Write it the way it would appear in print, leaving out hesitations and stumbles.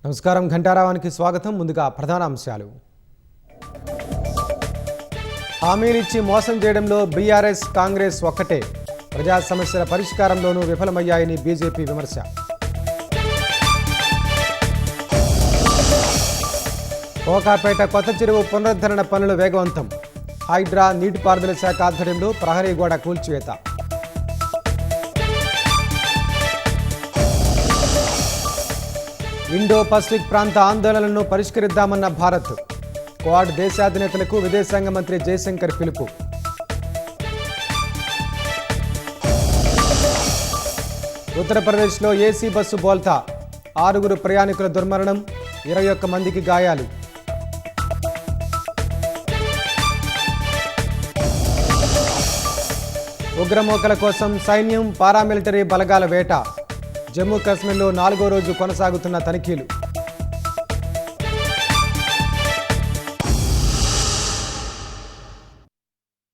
నమస్కారం ఘంటారావానికి స్వాగతం. ముందుగా ప్రధాన అంశాలు. హామీలిచ్చి మోసం చేయడంలో బీఆర్ఎస్ కాంగ్రెస్ ఒక్కటే, ప్రజా సమస్యల పరిష్కారంలోనూ విఫలమయ్యాయని బీజేపీ విమర్శ. కోకాపేట కొత్త చెరువు పునరుద్ధరణ పనులు వేగవంతం, హైడ్రా నీటిపారుదల శాఖ ఆధ్వర్యంలో ప్రహరీ గోడ కూల్చివేత. ఇండో పసిఫిక్ ప్రాంత ఆందోళనలను పరిష్కరిద్దామన్న భారత్, క్వాడ్ దేశాధినేతలకు విదేశాంగ మంత్రి జయశంకర్ పిలుపు. ఉత్తరప్రదేశ్లో ఏసీ బస్సు బోల్తా, 6 ప్రయాణికుల దుర్మరణం, 21 మందికి గాయాలు. ఉగ్రమూకల కోసం సైన్యం పారామిలిటరీ బలగాల వేట, జమ్మూ కాశ్మీర్లో 4వ రోజు కొనసాగుతున్న తనిఖీలు.